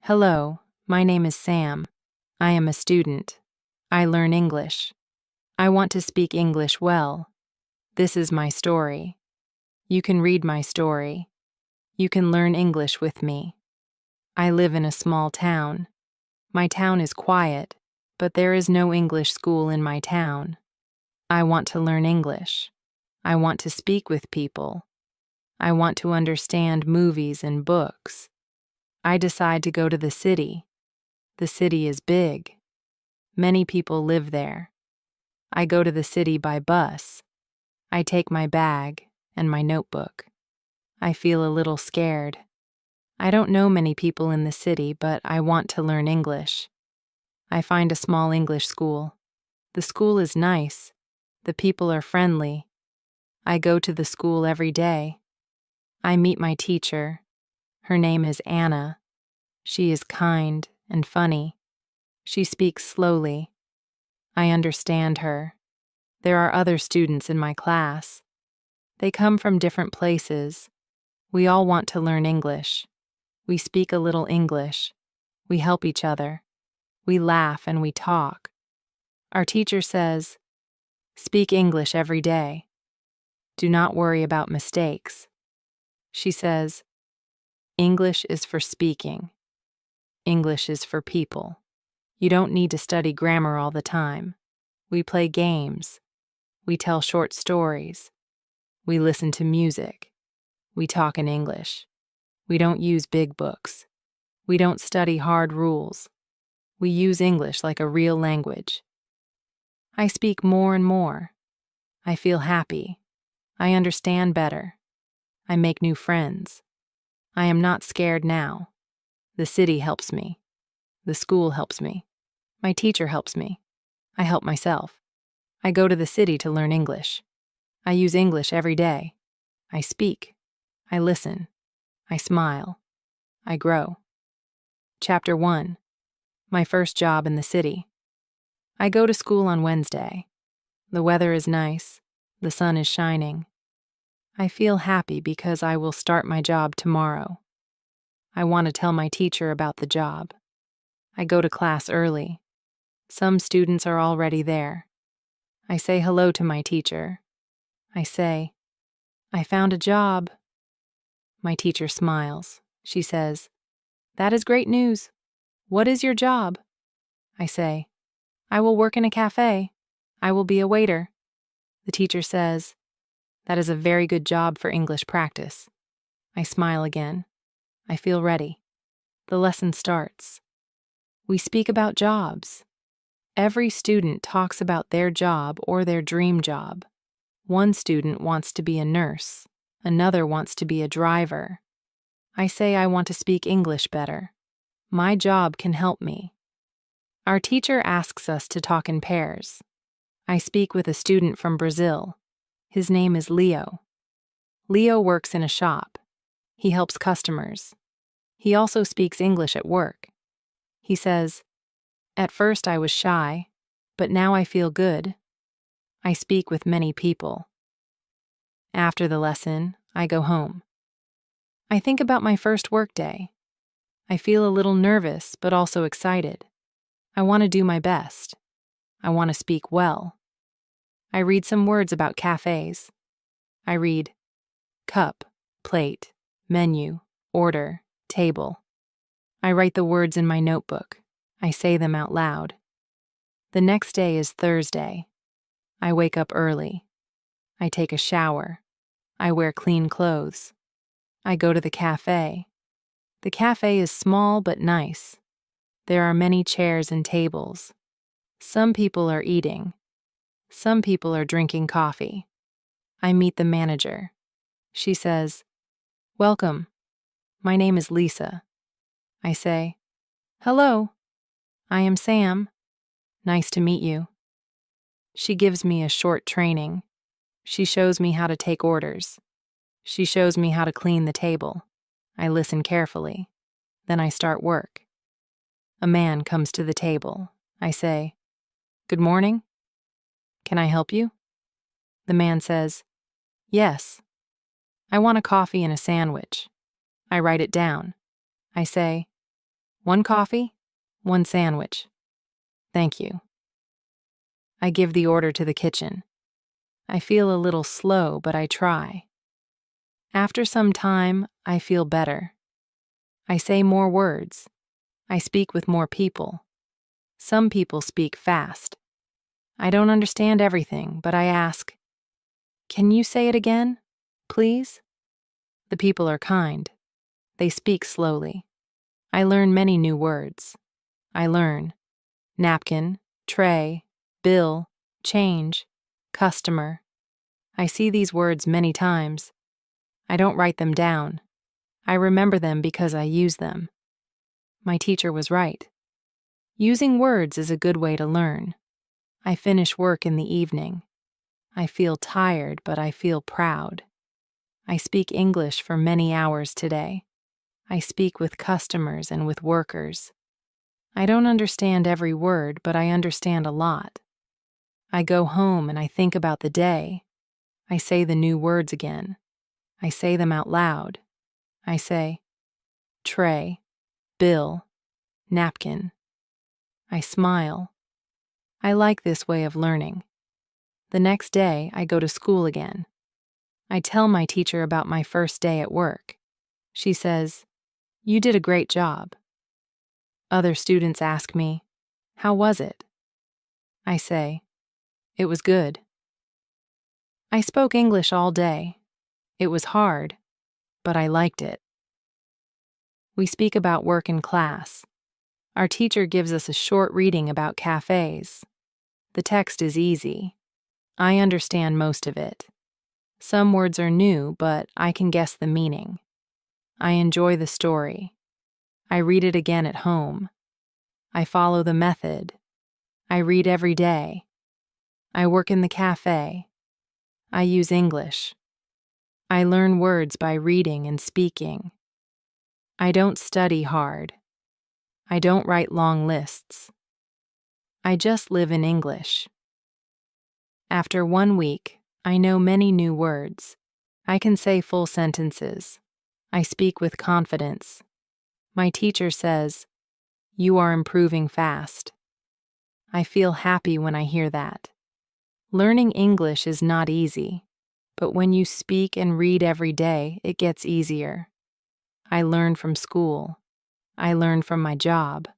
Hello, my name is Sam. I am a student. I learn English. I want to speak English well. This is my story. You can read my story. You can learn English with me. I live in a small town. My town is quiet, but there is no English school in my town. I want to learn English. I want to speak with people. I want to understand movies and books. I decide to go to the city. The city is big. Many people live there. I go to the city by bus. I take my bag and my notebook. I feel a little scared. I don't know many people in the city, but I want to learn English. I find a small English school. The school is nice. The people are friendly. I go to the school every day. I meet my teacher. Her name is Anna. She is kind and funny. She speaks slowly. I understand her. There are other students in my class. They come from different places. We all want to learn English. We speak a little English. We help each other. We laugh and we talk. Our teacher says, "Speak English every day. Do not worry about mistakes." She says, "English is for speaking. English is for people. You don't need to study grammar all the time. We play games. We tell short stories. We listen to music. We talk in English. We don't use big books. We don't study hard rules. We use English like a real language." I speak more and more. I feel happy. I understand better. I make new friends. I am not scared now. The city helps me. The school helps me. My teacher helps me. I help myself. I go to the city to learn English. I use English every day. I speak. I listen. I smile. I grow. Chapter 1. My first job in the city. I go to school on Wednesday. The weather is nice. The sun is shining. I feel happy because I will start my job tomorrow. I want to tell my teacher about the job. I go to class early. Some students are already there. I say hello to my teacher. I say, "I found a job." My teacher smiles. She says, "That is great news. What is your job?" I say, "I will work in a cafe. I will be a waiter." The teacher says, "That is a very good job for English practice." I smile again. I feel ready. The lesson starts. We speak about jobs. Every student talks about their job or their dream job. One student wants to be a nurse. Another wants to be a driver. I say I want to speak English better. My job can help me. Our teacher asks us to talk in pairs. I speak with a student from Brazil. His name is Leo. Leo works in a shop. He helps customers. He also speaks English at work. He says, "At first I was shy, but now I feel good. I speak with many people." After the lesson, I go home. I think about my first work day. I feel a little nervous, but also excited. I want to do my best. I want to speak well. I read some words about cafes. I read cup, plate, menu, order, table. I write the words in my notebook. I say them out loud. The next day is Thursday. I wake up early. I take a shower. I wear clean clothes. I go to the cafe. The cafe is small but nice. There are many chairs and tables. Some people are eating. Some people are drinking coffee. I meet the manager. She says, "Welcome. My name is Lisa." I say, "Hello. I am Sam. Nice to meet you." She gives me a short training. She shows me how to take orders. She shows me how to clean the table. I listen carefully. Then I start work. A man comes to the table. I say, "Good morning. Can I help you?" The man says, "Yes. I want a coffee and a sandwich." I write it down. I say, 1 coffee, 1 sandwich. Thank you. I give the order to the kitchen. I feel a little slow, but I try. After some time, I feel better. I say more words. I speak with more people. Some people speak fast. I don't understand everything, but I ask, "Can you say it again, please?" The people are kind. They speak slowly. I learn many new words. I learn napkin, tray, bill, change, customer. I see these words many times. I don't write them down. I remember them because I use them. My teacher was right. Using words is a good way to learn. I finish work in the evening. I feel tired, but I feel proud. I speak English for many hours today. I speak with customers and with workers. I don't understand every word, but I understand a lot. I go home and I think about the day. I say the new words again. I say them out loud. I say, tray, bill, napkin. I smile. I like this way of learning. The next day, I go to school again. I tell my teacher about my first day at work. She says, "You did a great job." Other students ask me, "How was it?" I say, "It was good." I spoke English all day. It was hard, but I liked it. We speak about work in class. Our teacher gives us a short reading about cafes. The text is easy. I understand most of it. Some words are new, but I can guess the meaning. I enjoy the story. I read it again at home. I follow the method. I read every day. I work in the cafe. I use English. I learn words by reading and speaking. I don't study hard. I don't write long lists. I just live in English. After 1 week, I know many new words. I can say full sentences. I speak with confidence. My teacher says, "You are improving fast." I feel happy when I hear that. Learning English is not easy, but when you speak and read every day, it gets easier. I learn from school. I learn from my job.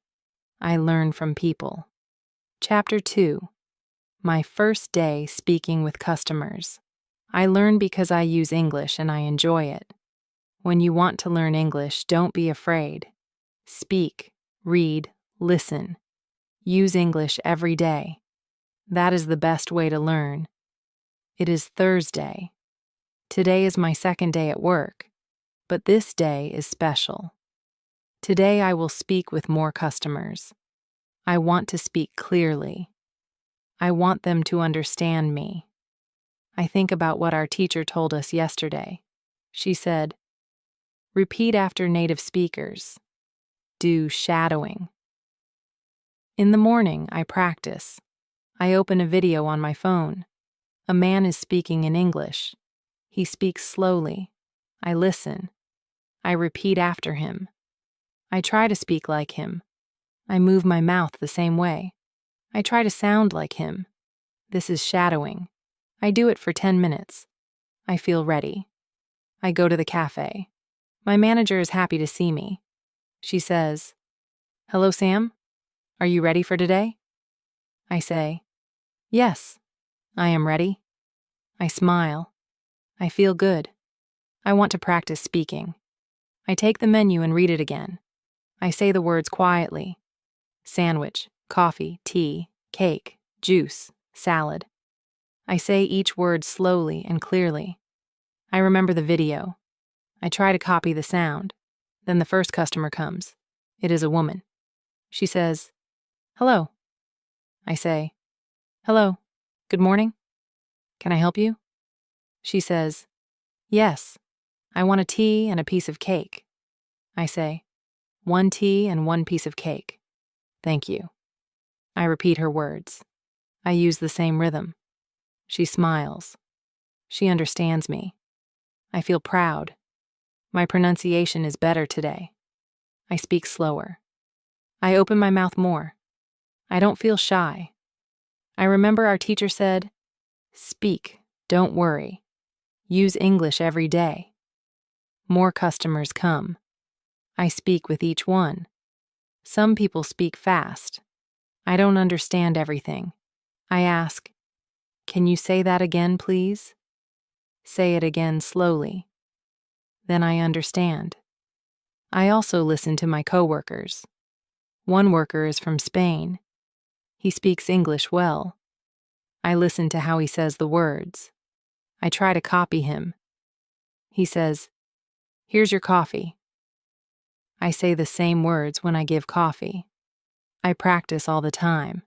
I learn from people. Chapter 2. My first day speaking with customers. I learn because I use English and I enjoy it. When you want to learn English, don't be afraid. Speak, read, listen. Use English every day. That is the best way to learn. It is Thursday. Today is my second day at work, but this day is special. Today I will speak with more customers. I want to speak clearly. I want them to understand me. I think about what our teacher told us yesterday. She said, "Repeat after native speakers. Do shadowing." In the morning, I practice. I open a video on my phone. A man is speaking in English. He speaks slowly. I listen. I repeat after him. I try to speak like him. I move my mouth the same way. I try to sound like him. This is shadowing. I do it for 10 minutes. I feel ready. I go to the cafe. My manager is happy to see me. She says, "Hello, Sam. Are you ready for today?" I say, "Yes, I am ready." I smile. I feel good. I want to practice speaking. I take the menu and read it again. I say the words quietly. Sandwich, coffee, tea, cake, juice, salad. I say each word slowly and clearly. I remember the video. I try to copy the sound. Then the first customer comes. It is a woman. She says, "Hello." I say, "Hello. Good morning. Can I help you?" She says, "Yes. I want a tea and a piece of cake." I say, "1 tea and 1 piece of cake. Thank you." I repeat her words. I use the same rhythm. She smiles. She understands me. I feel proud. My pronunciation is better today. I speak slower. I open my mouth more. I don't feel shy. I remember our teacher said, "Speak, don't worry. Use English every day." More customers come. I speak with each one. Some people speak fast. I don't understand everything. I ask, "Can you say that again, please?" Say it again slowly. Then I understand. I also listen to my coworkers. One worker is from Spain. He speaks English well. I listen to how he says the words. I try to copy him. He says, "Here's your coffee." I say the same words when I give coffee. I practice all the time.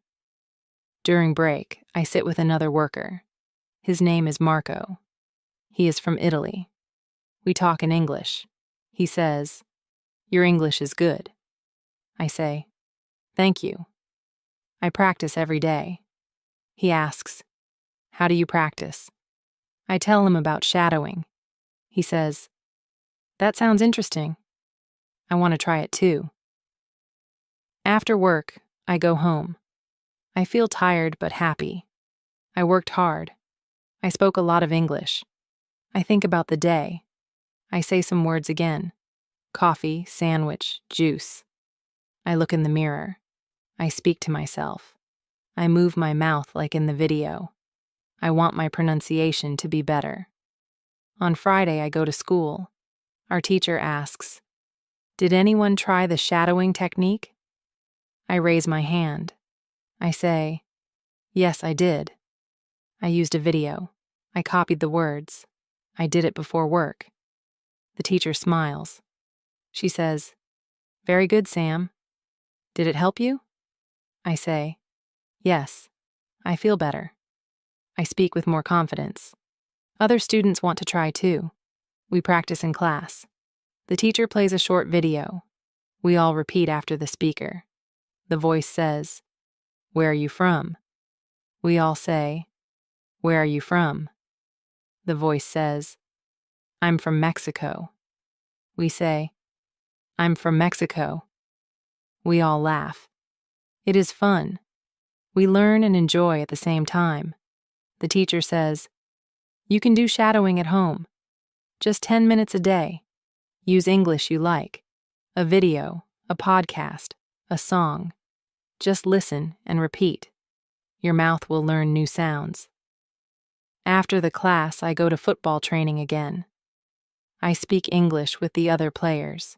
During break, I sit with another worker. His name is Marco. He is from Italy. We talk in English. He says, "Your English is good." I say, "Thank you." I practice every day. He asks, "How do you practice?" I tell him about shadowing. He says, "That sounds interesting. I want to try it too." After work, I go home. I feel tired but happy. I worked hard. I spoke a lot of English. I think about the day. I say some words again. Coffee, sandwich, juice. I look in the mirror. I speak to myself. I move my mouth like in the video. I want my pronunciation to be better. On Friday, I go to school. Our teacher asks, "Did anyone try the shadowing technique?" I raise my hand. I say, "Yes, I did. I used a video. I copied the words. I did it before work." The teacher smiles. She says, "Very good, Sam. Did it help you?" I say, "Yes, I feel better." I speak with more confidence. Other students want to try too. We practice in class. The teacher plays a short video. We all repeat after the speaker. The voice says, "Where are you from?" We all say, "Where are you from?" The voice says, "I'm from Mexico." We say, "I'm from Mexico." We all laugh. It is fun. We learn and enjoy at the same time. The teacher says, "You can do shadowing at home. Just 10 minutes a day. Use English you like. A video, a podcast, a song. Just listen and repeat. Your mouth will learn new sounds." After the class, I go to football training again. I speak English with the other players.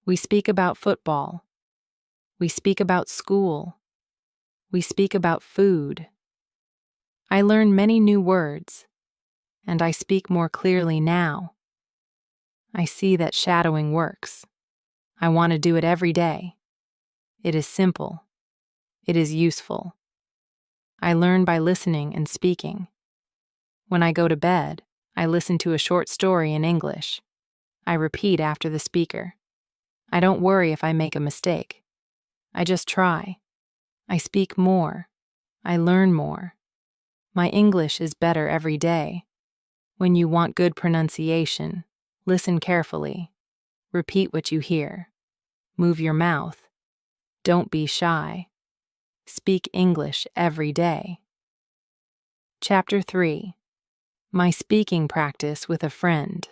We speak about football. We speak about school. We speak about food. I learn many new words, and I speak more clearly now. I see that shadowing works. I want to do it every day. It is simple. It is useful. I learn by listening and speaking. When I go to bed, I listen to a short story in English. I repeat after the speaker. I don't worry if I make a mistake. I just try. I speak more. I learn more. My English is better every day. When you want good pronunciation, listen carefully. Repeat what you hear. Move your mouth. Don't be shy. Speak English every day. Chapter 3. My speaking practice with a friend.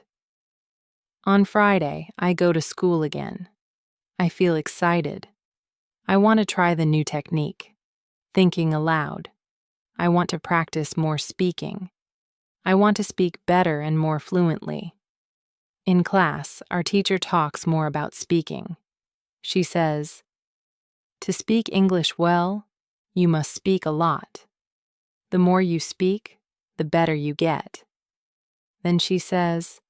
On Friday, I go to school again. I feel excited. I want to try the new technique. Thinking aloud. I want to practice more speaking. I want to speak better and more fluently. In class, our teacher talks more about speaking. She says, "To speak English well, you must speak a lot. The more you speak, the better you get." Then she says,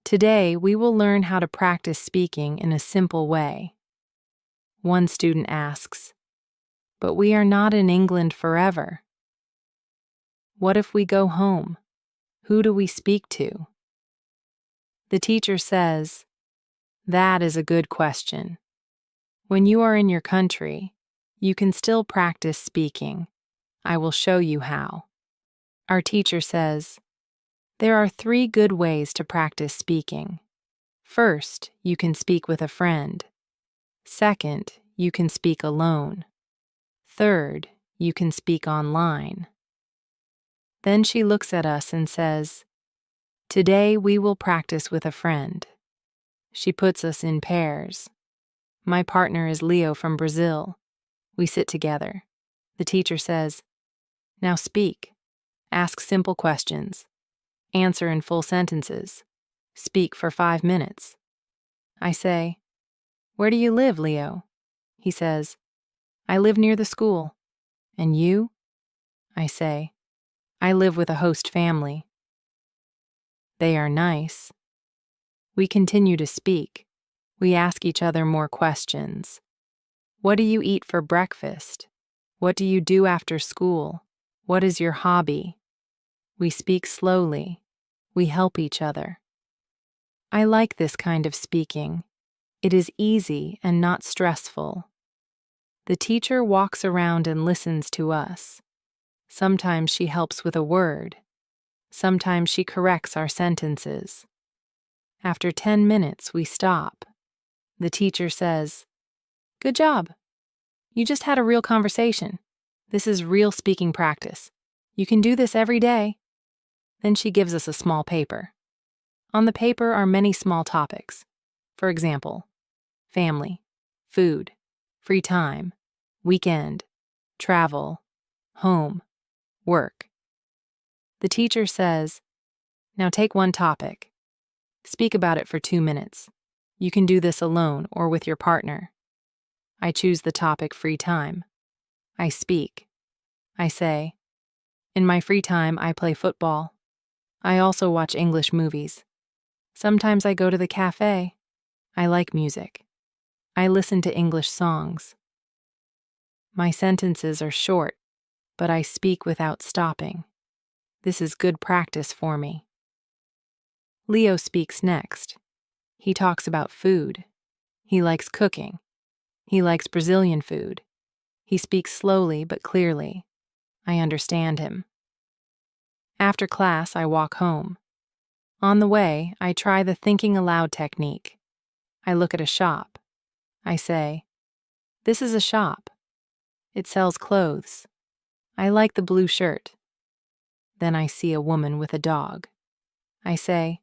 "Today we will learn how to practice speaking in a simple way." One student asks, "But we are not in England forever. What if we go home? Who do we speak to?" The teacher says, "That is a good question. When you are in your country, you can still practice speaking. I will show you how." Our teacher says, "There are 3 good ways to practice speaking. First, you can speak with a friend. Second, you can speak alone. Third, you can speak online. Then she looks at us and says, "Today we will practice with a friend." She puts us in pairs. My partner is Leo from Brazil. We sit together. The teacher says, "Now speak. Ask simple questions. Answer in full sentences. Speak for 5 minutes." I say, "Where do you live, Leo?" He says, "I live near the school." "And you?" I say, "I live with a host family." They are nice. We continue to speak. We ask each other more questions. What do you eat for breakfast? What do you do after school? What is your hobby? We speak slowly. We help each other. I like this kind of speaking. It is easy and not stressful. The teacher walks around and listens to us. Sometimes she helps with a word. Sometimes she corrects our sentences. After 10 minutes, we stop. The teacher says, "Good job. You just had a real conversation. This is real speaking practice. You can do this every day." Then she gives us a small paper. On the paper are many small topics. For example, family, food, free time, weekend, travel, home, work. The teacher says, "Now take one topic. Speak about it for 2 minutes. You can do this alone or with your partner." I choose the topic free time. I speak. I say, "In my free time, I play football. I also watch English movies. Sometimes I go to the cafe. I like music. I listen to English songs." My sentences are short, but I speak without stopping. This is good practice for me. Leo speaks next. He talks about food. He likes cooking. He likes Brazilian food. He speaks slowly but clearly. I understand him. After class, I walk home. On the way, I try the thinking aloud technique. I look at a shop. I say, "This is a shop. It sells clothes. I like the blue shirt." Then I see a woman with a dog. I say,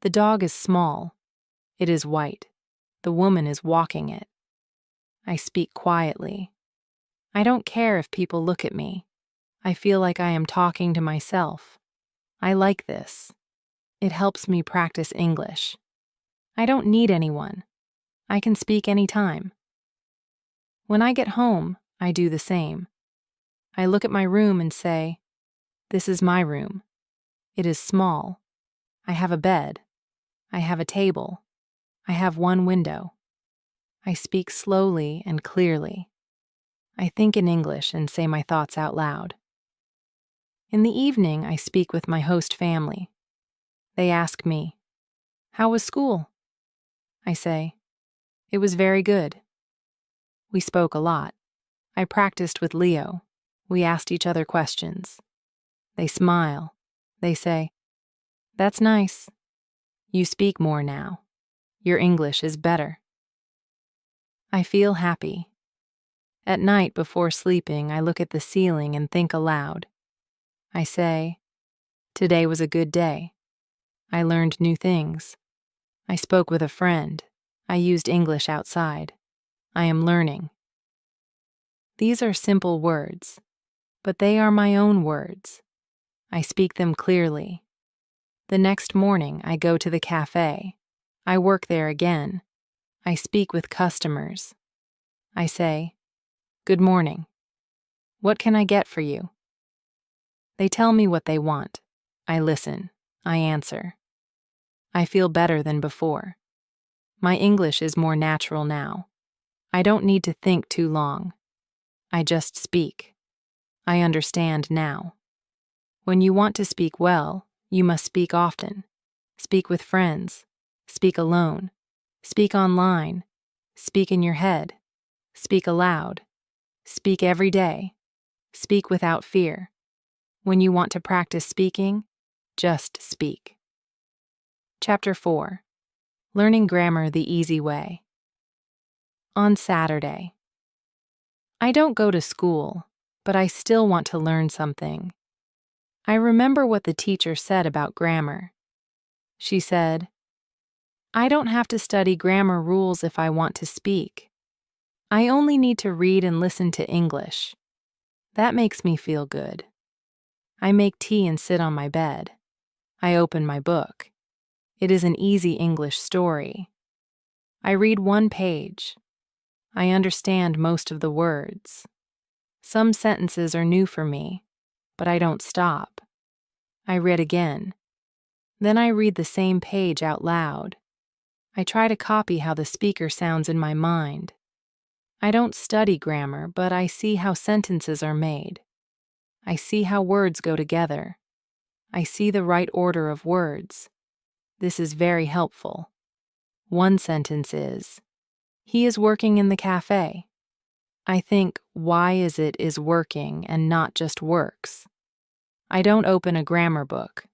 "The dog is small. It is white. The woman is walking it." I speak quietly. I don't care if people look at me. I feel like I am talking to myself. I like this. It helps me practice English. I don't need anyone. I can speak anytime. When I get home, I do the same. I look at my room and say, "This is my room. It is small. I have a bed. I have a table. I have one window." I speak slowly and clearly. I think in English and say my thoughts out loud. In the evening, I speak with my host family. They ask me, "How was school?" I say, "It was very good." We spoke a lot. I practiced with Leo. We asked each other questions. They smile. They say, "That's nice. You speak more now. Your English is better." I feel happy. At night before sleeping, I look at the ceiling and think aloud. I say, "Today was a good day. I learned new things. I spoke with a friend. I used English outside. I am learning." These are simple words, but they are my own words. I speak them clearly. The next morning, I go to the cafe. I work there again. I speak with customers. I say, "Good morning. What can I get for you?" They tell me what they want. I listen. I answer. I feel better than before. My English is more natural now. I don't need to think too long. I just speak. I understand now. When you want to speak well, you must speak often. Speak with friends. Speak alone. Speak online. Speak in your head. Speak aloud. Speak every day. Speak without fear. When you want to practice speaking, just speak. Chapter 4. Learning Grammar the Easy Way. On Saturday. I don't go to school, but I still want to learn something. I remember what the teacher said about grammar. She said, I don't have to study grammar rules if I want to speak. I only need to read and listen to English. That makes me feel good. I make tea and sit on my bed. I open my book. It is an easy English story. I read one page. I understand most of the words. Some sentences are new for me, but I don't stop. I read again. Then I read the same page out loud. I try to copy how the speaker sounds in my mind. I don't study grammar, but I see how sentences are made. I see how words go together. I see the right order of words. This is very helpful. One sentence is, he is working in the cafe. I think, why is working and not just works? I don't open a grammar book.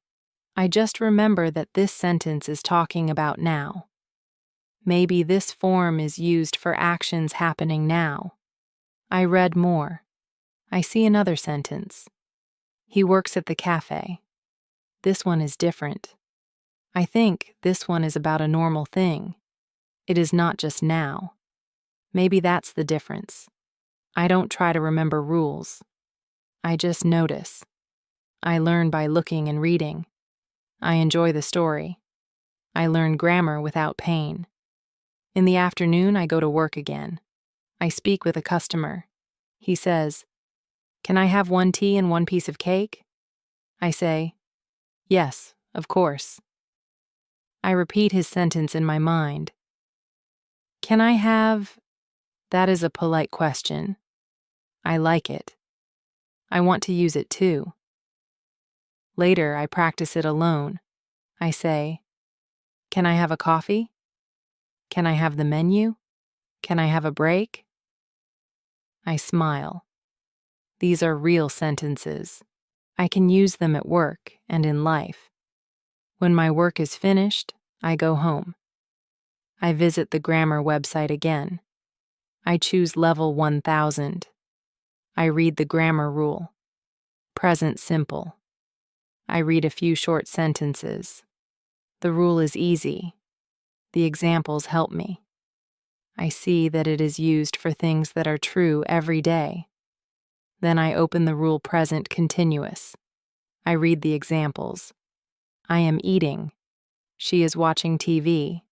I just remember that this sentence is talking about now. Maybe this form is used for actions happening now. I read more. I see another sentence. He works at the cafe. This one is different. I think this one is about a normal thing. It is not just now. Maybe that's the difference. I don't try to remember rules. I just notice. I learn by looking and reading. I enjoy the story. I learn grammar without pain. In the afternoon, I go to work again. I speak with a customer. He says, "Can I have one tea and one piece of cake?" I say, "Yes, of course." I repeat his sentence in my mind. Can I have? That is a polite question. I like it. I want to use it too. Later, I practice it alone. I say, "Can I have a coffee? Can I have the menu? Can I have a break?" I smile. These are real sentences. I can use them at work and in life. When my work is finished, I go home. I visit the grammar website again. I choose level 1000. I read the grammar rule. Present simple. I read a few short sentences. The rule is easy. The examples help me. I see that it is used for things that are true every day. Then I open the rule present continuous. I read the examples. I am eating. She is watching TV.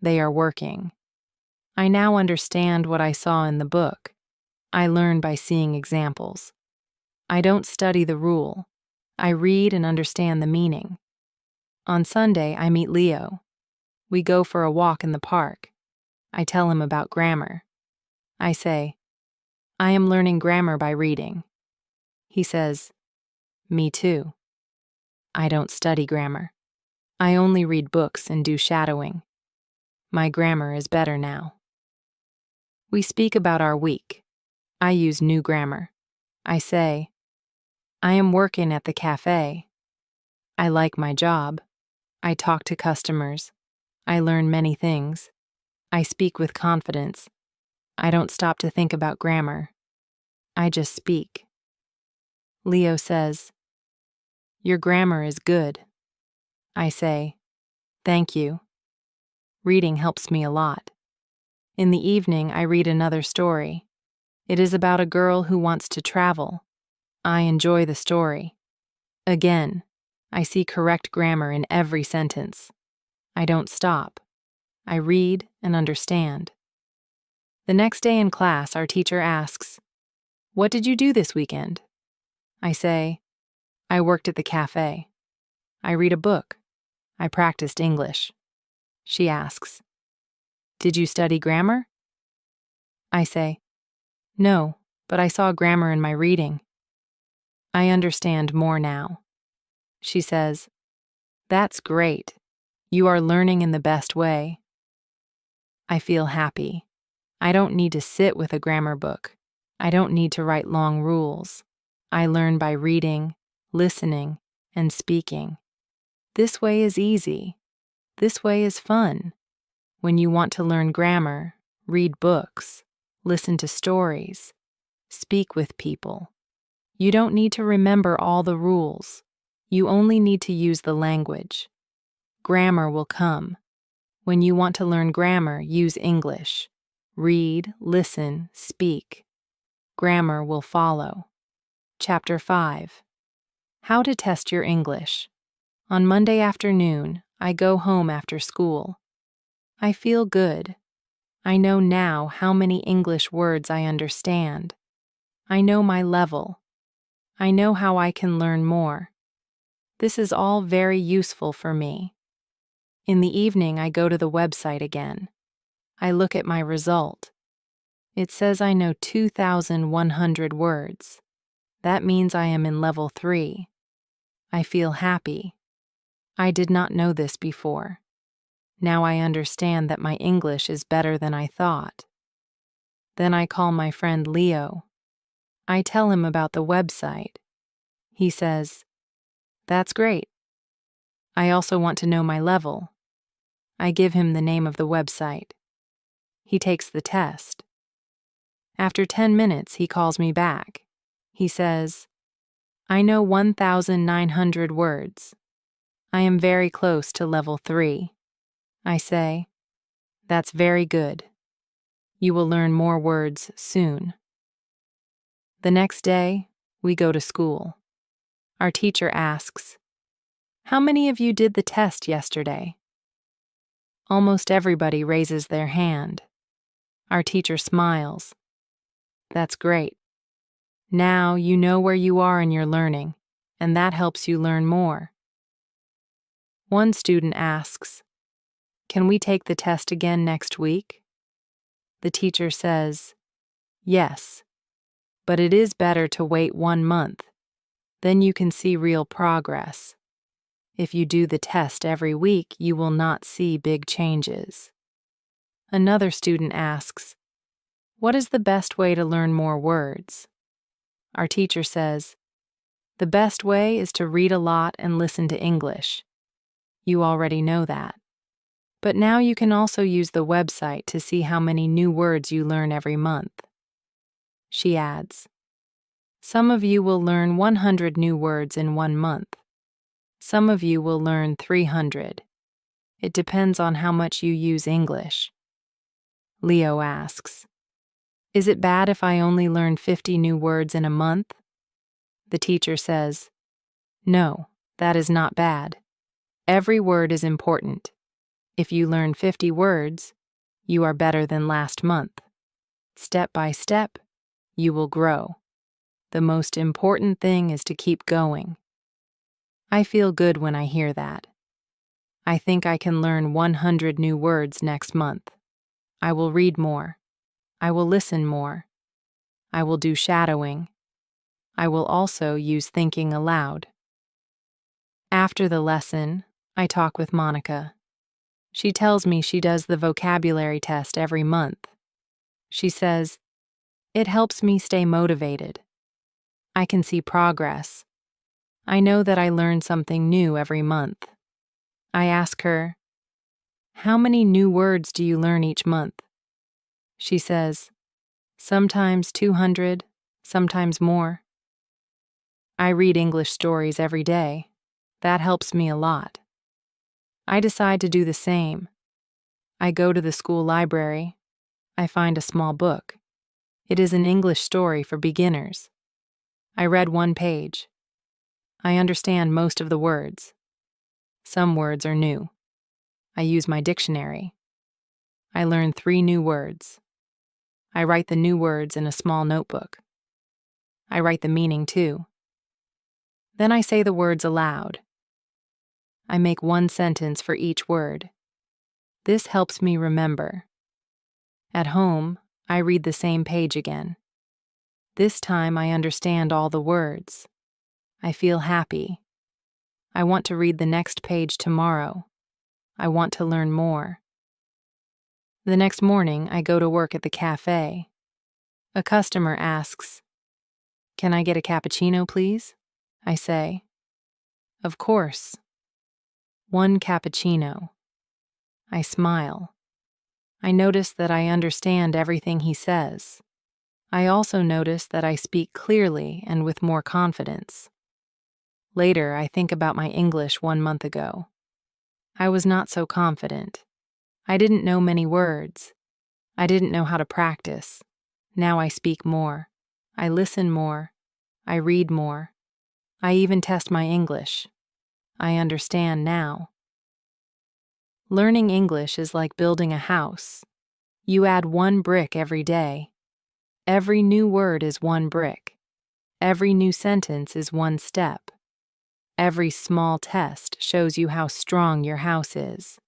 They are working. I now understand what I saw in the book. I learn by seeing examples. I don't study the rule. I read and understand the meaning. On Sunday, I meet Leo. We go for a walk in the park. I tell him about grammar. I say, I am learning grammar by reading. He says, me too. I don't study grammar. I only read books and do shadowing. My grammar is better now. We speak about our week. I use new grammar. I say, I am working at the cafe. I like my job. I talk to customers. I learn many things. I speak with confidence. I don't stop to think about grammar. I just speak. Leo says, your grammar is good. I say, thank you. Reading helps me a lot. In the evening, I read another story. It is about a girl who wants to travel. I enjoy the story. Again, I see correct grammar in every sentence. I don't stop. I read and understand. The next day in class, our teacher asks, what did you do this weekend? I say, I worked at the cafe. I read a book. I practiced English. She asks, did you study grammar? I say, no, but I saw grammar in my reading. I understand more now. She says, that's great. You are learning in the best way. I feel happy. I don't need to sit with a grammar book. I don't need to write long rules. I learn by reading, listening, and speaking. This way is easy. This way is fun. When you want to learn grammar, read books, listen to stories, speak with people. You don't need to remember all the rules. You only need to use the language. Grammar will come. When you want to learn grammar, use English. Read, listen, speak. Grammar will follow. Chapter 5. How to test your English. On Monday afternoon, I go home after school. I feel good. I know now how many English words I understand. I know my level. I know how I can learn more. This is all very useful for me. In the evening, I go to the website again. I look at my result. It says I know 2,100 words. That means I am in level 3. I feel happy. I did not know this before. Now I understand that my English is better than I thought. Then I call my friend Leo. I tell him about the website. He says, "That's great. I also want to know my level." I give him the name of the website. He takes the test. After 10 minutes, he calls me back. He says, "I know 1,900 words. I am very close to level 3. I say, "That's very good. You will learn more words soon." The next day, we go to school. Our teacher asks, "How many of you did the test yesterday?" Almost everybody raises their hand. Our teacher smiles. "That's great. Now you know where you are in your learning, and that helps you learn more." One student asks, "Can we take the test again next week?" The teacher says, "Yes, but it is better to wait 1 month. Then you can see real progress. If you do the test every week, you will not see big changes." Another student asks, "What is the best way to learn more words?" Our teacher says, "The best way is to read a lot and listen to English. You already know that. But now you can also use the website to see how many new words you learn every month." She adds, "Some of you will learn 100 new words in 1 month. Some of you will learn 300. It depends on how much you use English." Leo asks, "Is it bad if I only learn 50 new words in a month?" The teacher says, "No, that is not bad. Every word is important. If you learn 50 words, you are better than last month. Step by step, you will grow. The most important thing is to keep going." I feel good when I hear that. I think I can learn 100 new words next month. I will read more. I will listen more. I will do shadowing. I will also use thinking aloud. After the lesson, I talk with Monica. She tells me she does the vocabulary test every month. She says, "It helps me stay motivated. I can see progress. I know that I learn something new every month." I ask her, "How many new words do you learn each month?" She says, "Sometimes 200, sometimes more." I read English stories every day. That helps me a lot. I decide to do the same. I go to the school library. I find a small book. It is an English story for beginners. I read 1 page. I understand most of the words. Some words are new. I use my dictionary. I learn 3 new words. I write the new words in a small notebook. I write the meaning too. Then I say the words aloud. I make 1 sentence for each word. This helps me remember. At home, I read the same page again. This time I understand all the words. I feel happy. I want to read the next page tomorrow. I want to learn more. The next morning, I go to work at the cafe. A customer asks, "Can I get a cappuccino, please?" I say, "Of course." 1 cappuccino. I smile. I notice that I understand everything he says. I also notice that I speak clearly and with more confidence. Later, I think about my English 1 month ago. I was not so confident. I didn't know many words. I didn't know how to practice. Now I speak more. I listen more. I read more. I even test my English. I understand now. Learning English is like building a house. You add 1 brick every day. Every new word is 1 brick. Every new sentence is 1 step. Every small test shows you how strong your house is.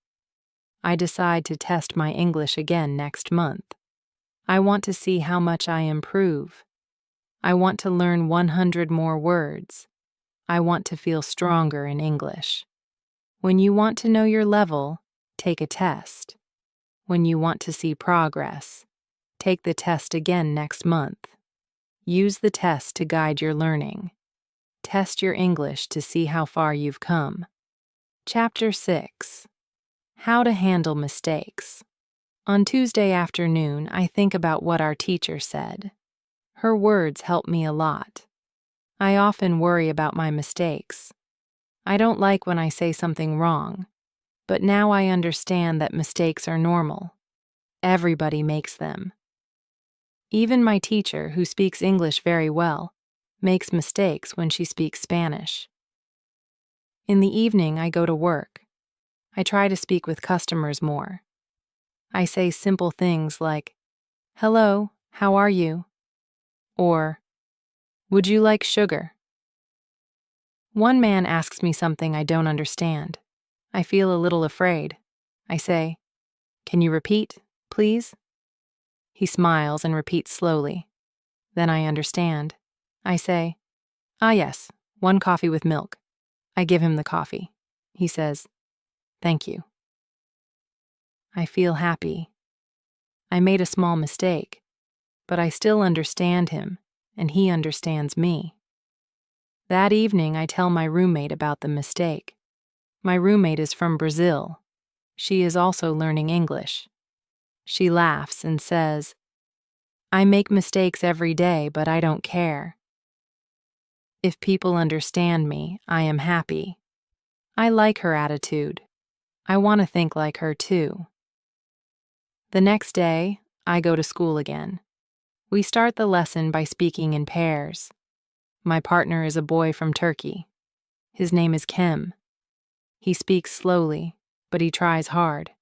I decide to test my English again next month. I want to see how much I improve. I want to learn 100 more words. I want to feel stronger in English. When you want to know your level, take a test. When you want to see progress, take the test again next month. Use the test to guide your learning. Test your English to see how far you've come. Chapter 6. How to handle mistakes. On Tuesday afternoon, I think about what our teacher said. Her words help me a lot. I often worry about my mistakes. I don't like when I say something wrong, but now I understand that mistakes are normal. Everybody makes them. Even my teacher, who speaks English very well, makes mistakes when she speaks Spanish. In the evening, I go to work. I try to speak with customers more. I say simple things like, "Hello, how are you?" Or, "Would you like sugar?" One man asks me something I don't understand. I feel a little afraid. I say, "Can you repeat, please?" He smiles and repeats slowly. Then I understand. I say, "Ah yes, 1 coffee with milk." I give him the coffee. He says, "Thank you." I feel happy. I made a small mistake, but I still understand him, and he understands me. That evening, I tell my roommate about the mistake. My roommate is from Brazil. She is also learning English. She laughs and says, "I make mistakes every day, but I don't care. If people understand me, I am happy." I like her attitude. I want to think like her too. The next day, I go to school again. We start the lesson by speaking in pairs. My partner is a boy from Turkey. His name is Kem. He speaks slowly, but he tries hard.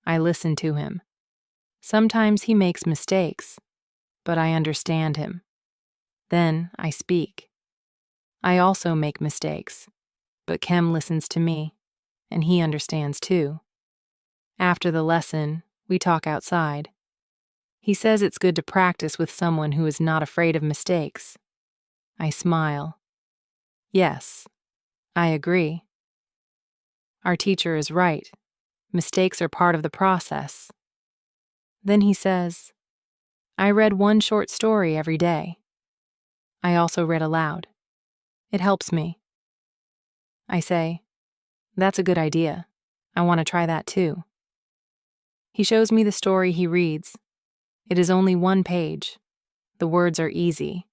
I listen to him. Sometimes he makes mistakes, but I understand him. Then I speak. I also make mistakes, but Kem listens to me, and he understands too. After the lesson, we talk outside. He says it's good to practice with someone who is not afraid of mistakes. I smile. Yes, I agree. Our teacher is right. Mistakes are part of the process. Then he says, "I read 1 short story every day. I also read aloud. It helps me." I say, "That's a good idea. I want to try that too." He shows me the story he reads. It is only 1 page. The words are easy.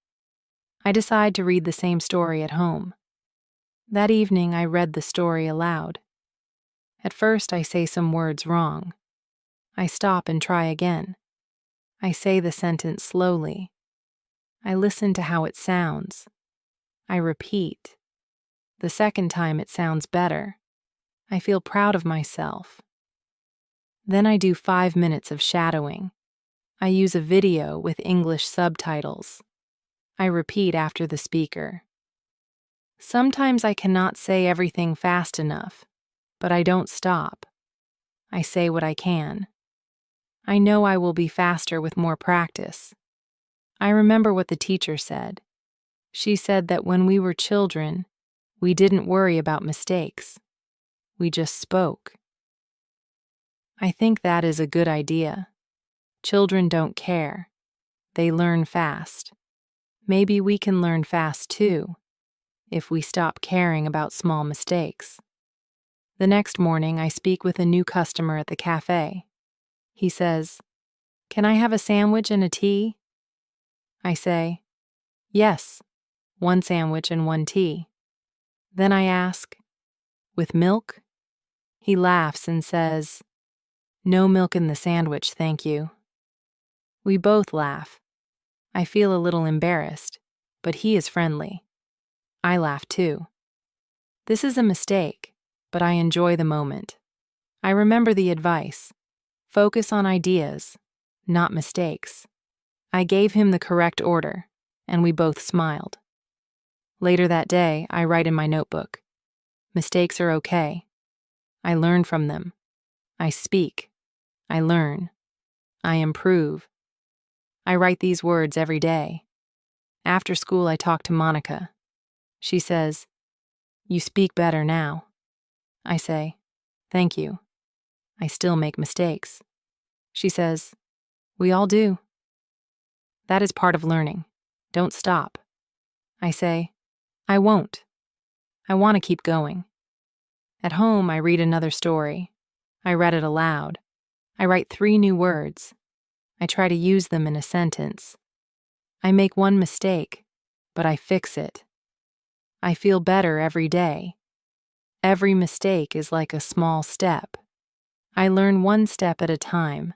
I decide to read the same story at home. That evening, I read the story aloud. At first, I say some words wrong. I stop and try again. I say the sentence slowly. I listen to how it sounds. I repeat. The second time, it sounds better. I feel proud of myself. Then I do 5 minutes of shadowing. I use a video with English subtitles. I repeat after the speaker. Sometimes I cannot say everything fast enough, but I don't stop. I say what I can. I know I will be faster with more practice. I remember what the teacher said. She said that when we were children, we didn't worry about mistakes. We just spoke. I think that is a good idea. Children don't care. They learn fast. Maybe we can learn fast too, if we stop caring about small mistakes. The next morning, I speak with a new customer at the cafe. He says, "Can I have a sandwich and a tea?" I say, "Yes, 1 sandwich and 1 tea." Then I ask, "With milk?" He laughs and says, "No milk in the sandwich, thank you." We both laugh. I feel a little embarrassed, but he is friendly. I laugh too. This is a mistake, but I enjoy the moment. I remember the advice. Focus on ideas, not mistakes. I gave him the correct order, and we both smiled. Later that day, I write in my notebook. Mistakes are okay. I learn from them. I speak. I learn. I improve. I write these words every day. After school, I talk to Monica. She says, "You speak better now." I say, "Thank you. I still make mistakes." She says, "We all do." That is part of learning. Don't stop. I say, "I won't. I want to keep going." At home, I read another story. I read it aloud. I write 3 new words. I try to use them in a sentence. I make one mistake, but I fix it. I feel better every day. Every mistake is like a small step. I learn 1 step at a time.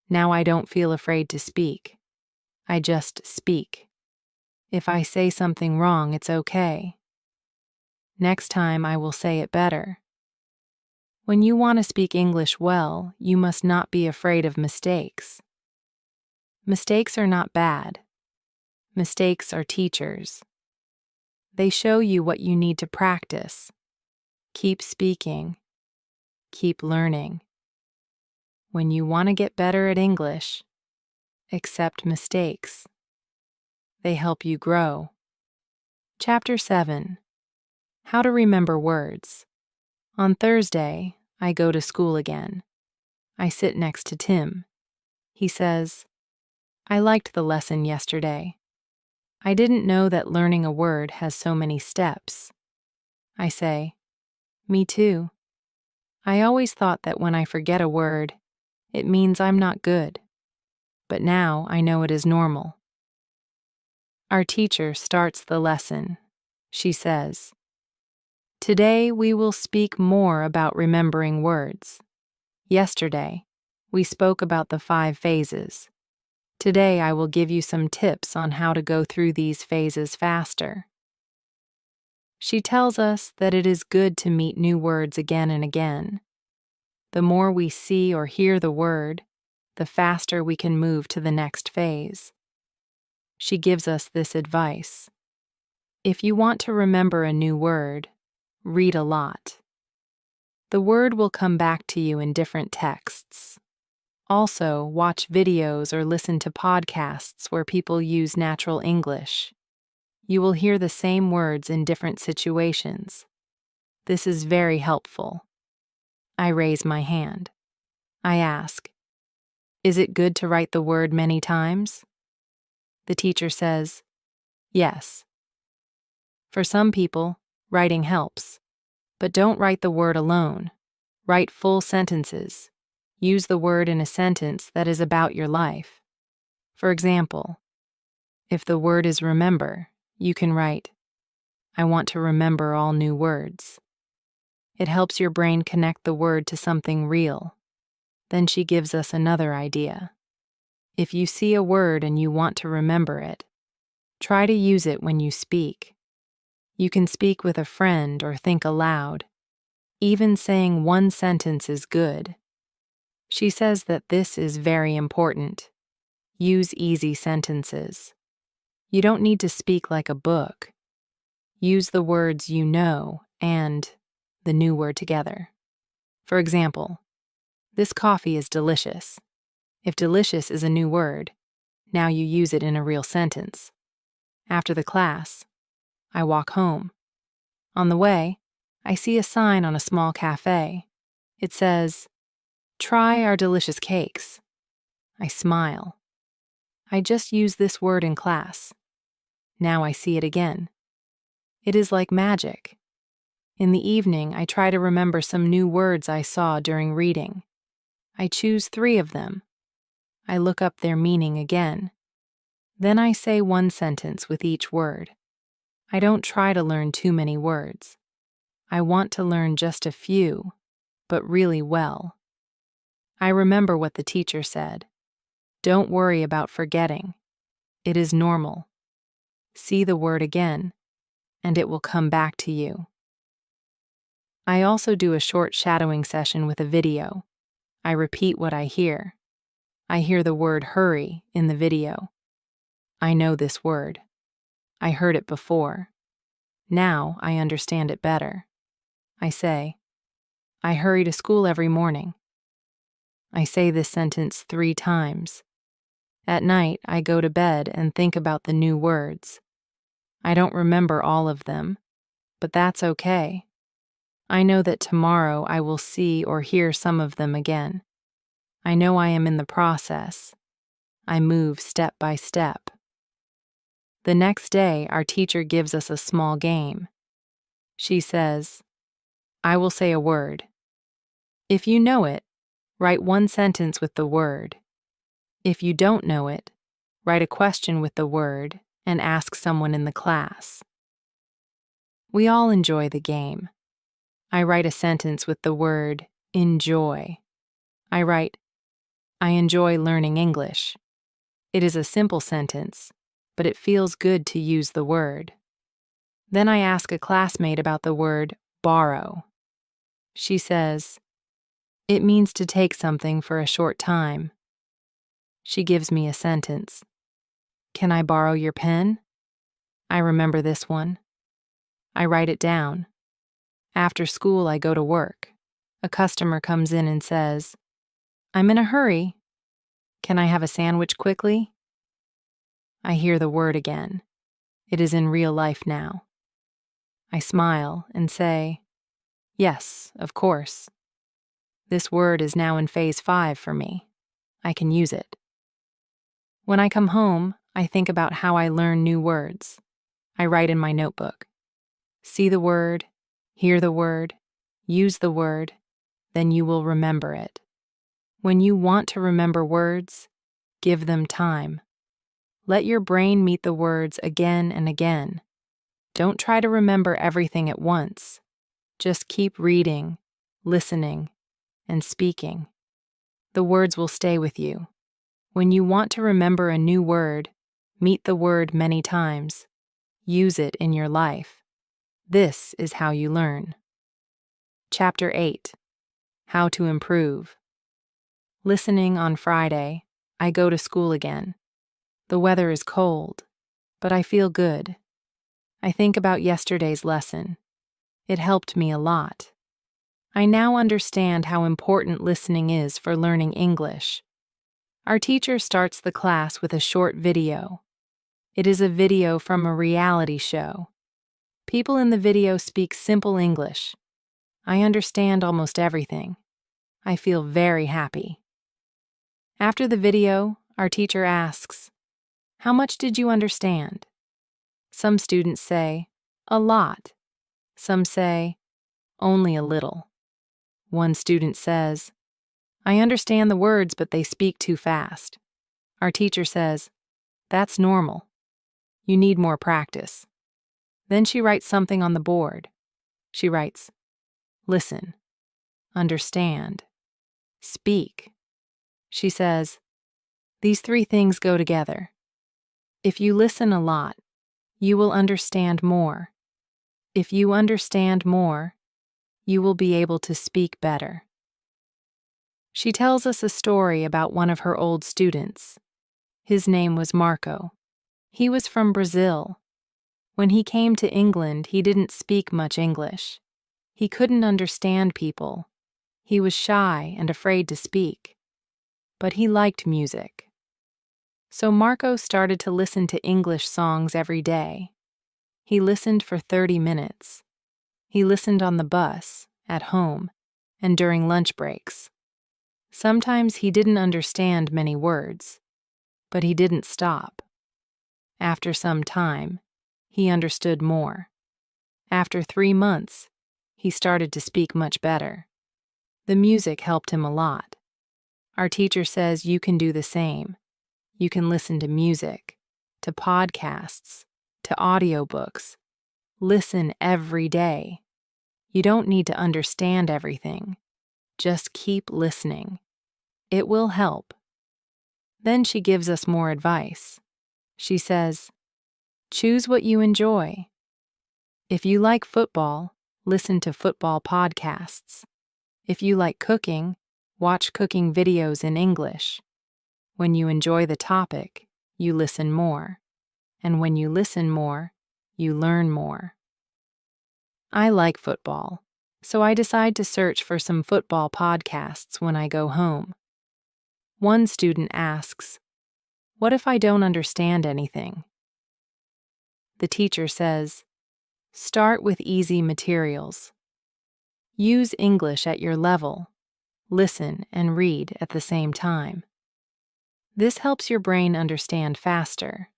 Now I don't feel afraid to speak. I just speak. If I say something wrong, it's okay. Next time I will say it better. When you want to speak English well, you must not be afraid of mistakes. Mistakes are not bad. Mistakes are teachers. They show you what you need to practice. Keep speaking. Keep learning. When you want to get better at English, accept mistakes. They help you grow. Chapter 7. How to remember words. On Thursday, I go to school again. I sit next to Tim. He says, "I liked the lesson yesterday. I didn't know that learning a word has so many steps." I say, "Me too. I always thought that when I forget a word, it means I'm not good. But now I know it is normal." Our teacher starts the lesson. She says, "Today we will speak more about remembering words. Yesterday, we spoke about the 5 phases. Today I will give you some tips on how to go through these phases faster." She tells us that it is good to meet new words again and again. The more we see or hear the word, the faster we can move to the next phase. She gives us this advice. If you want to remember a new word, read a lot. The word will come back to you in different texts. Also, watch videos or listen to podcasts where people use natural English. You will hear the same words in different situations. This is very helpful. I raise my hand. I ask, "Is it good to write the word many times?" The teacher says, "Yes." For some people, writing helps. But don't write the word alone. Write full sentences. Use the word in a sentence that is about your life. For example, if the word is remember, you can write, "I want to remember all new words." It helps your brain connect the word to something real. Then she gives us another idea. If you see a word and you want to remember it, try to use it when you speak. You can speak with a friend or think aloud. Even saying 1 sentence is good. She says that this is very important. Use easy sentences. You don't need to speak like a book. Use the words you know and the new word together. For example, this coffee is delicious. If delicious is a new word, now you use it in a real sentence. After the class, I walk home. On the way, I see a sign on a small cafe. It says, "Try our delicious cakes." I smile. I just used this word in class. Now I see it again. It is like magic. In the evening, I try to remember some new words I saw during reading. I choose 3 of them. I look up their meaning again. Then I say one sentence with each word. I don't try to learn too many words. I want to learn just a few, but really well. I remember what the teacher said. Don't worry about forgetting. It is normal. See the word again, and it will come back to you. I also do a short shadowing session with a video. I repeat what I hear. I hear the word hurry in the video. I know this word. I heard it before. Now I understand it better. I say, I hurry to school every morning. I say this sentence 3 times. At night, I go to bed and think about the new words. I don't remember all of them, but that's okay. I know that tomorrow I will see or hear some of them again. I know I am in the process. I move step by step. The next day, our teacher gives us a small game. She says, I will say a word. If you know it, write one sentence with the word. If you don't know it, write a question with the word and ask someone in the class. We all enjoy the game. I write a sentence with the word enjoy. I write, I enjoy learning English. It is a simple sentence, but it feels good to use the word. Then I ask a classmate about the word borrow. She says, it means to take something for a short time. She gives me a sentence. Can I borrow your pen? I remember this one. I write it down. After school, I go to work. A customer comes in and says, I'm in a hurry. Can I have a sandwich quickly? I hear the word again. It is in real life now. I smile and say, yes, of course. This word is now in phase 5 for me. I can use it. When I come home, I think about how I learn new words. I write in my notebook. See the word, hear the word, use the word, then you will remember it. When you want to remember words, give them time. Let your brain meet the words again and again. Don't try to remember everything at once. Just keep reading, listening, and speaking. The words will stay with you. When you want to remember a new word, meet the word many times. Use it in your life. This is how you learn. Chapter 8. How to improve. Listening on Friday, I go to school again. The weather is cold, but I feel good. I think about yesterday's lesson. It helped me a lot. I now understand how important listening is for learning English. Our teacher starts the class with a short video. It is a video from a reality show. People in the video speak simple English. I understand almost everything. I feel very happy. After the video, our teacher asks, how much did you understand? Some students say, a lot. Some say, only a little. One student says, I understand the words, but they speak too fast. Our teacher says, that's normal. You need more practice. Then she writes something on the board. She writes, listen, understand, speak. She says, these 3 things go together. If you listen a lot, you will understand more. If you understand more, you will be able to speak better. She tells us a story about one of her old students. His name was Marco. He was from Brazil. When he came to England, he didn't speak much English. He couldn't understand people. He was shy and afraid to speak. But he liked music. So Marco started to listen to English songs every day. He listened for 30 minutes. He listened on the bus, at home, and during lunch breaks. Sometimes he didn't understand many words, but he didn't stop. After some time, he understood more. After 3 months, he started to speak much better. The music helped him a lot. Our teacher says you can do the same. You can listen to music, to podcasts, to audiobooks. Listen every day. You don't need to understand everything. Just keep listening. It will help. Then she gives us more advice. She says, choose what you enjoy. If you like football, listen to football podcasts. If you like cooking, watch cooking videos in English. When you enjoy the topic, you listen more. And when you listen more, you learn more. I like football, so I decide to search for some football podcasts when I go home. One student asks, "What if I don't understand anything?" The teacher says, "Start with easy materials. Use English at your level. Listen and read at the same time. This helps your brain understand faster.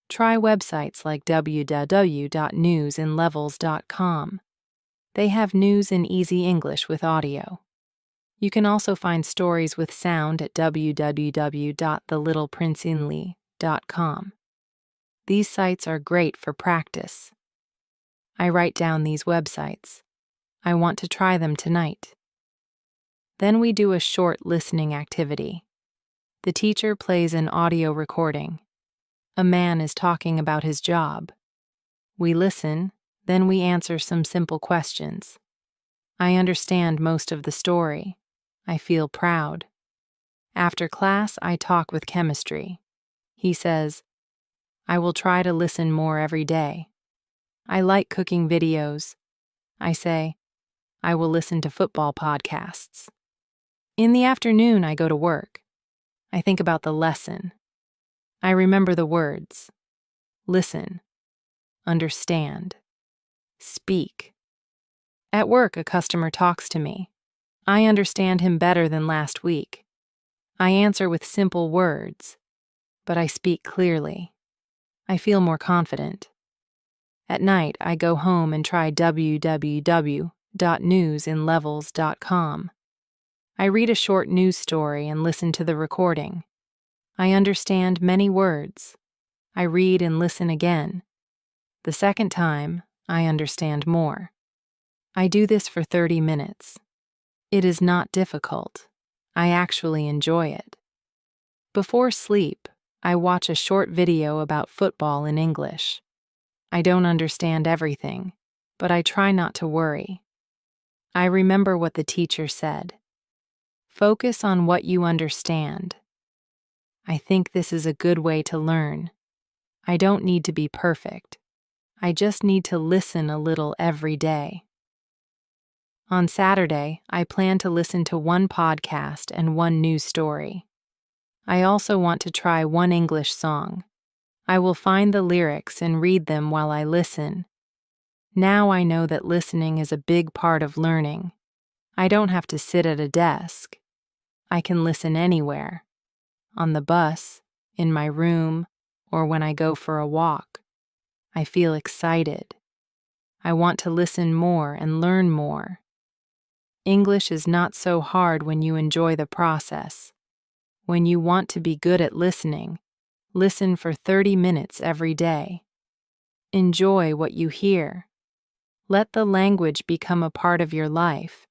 Try websites like www.newsinlevels.com. They have news in easy English with audio. You can also find stories with sound at www.thelittleprinceonly.com. These sites are great for practice. I write down these websites. I want to try them tonight. Then we do a short listening activity. The teacher plays an audio recording. A man is talking about his job. We listen, then we answer some simple questions. I understand most of the story. I feel proud. After class, I talk with chemistry. He says, "I will try to listen more every day. I like cooking videos." I say, "I will listen to football podcasts." In the afternoon, I go to work. I think about the lesson. I remember the words. Listen. Understand. Speak. At work, a customer talks to me. I understand him better than last week. I answer with simple words, but I speak clearly. I feel more confident. At night, I go home and try www.newsinlevels.com. I read a short news story and listen to the recording. I understand many words. I read and listen again. The second time, I understand more. I do this for 30 minutes. It is not difficult. I actually enjoy it. Before sleep, I watch a short video about football in English. I don't understand everything, but I try not to worry. I remember what the teacher said. Focus on what you understand. I think this is a good way to learn. I don't need to be perfect. I just need to listen a little every day. On Saturday, I plan to listen to one podcast and one news story. I also want to try one English song. I will find the lyrics and read them while I listen. Now I know that listening is a big part of learning. I don't have to sit at a desk. I can listen anywhere. On the bus, in my room, or when I go for a walk. I feel excited. I want to listen more and learn more. English is not so hard when you enjoy the process. When you want to be good at listening, listen for 30 minutes every day. Enjoy what you hear. Let the language become a part of your life.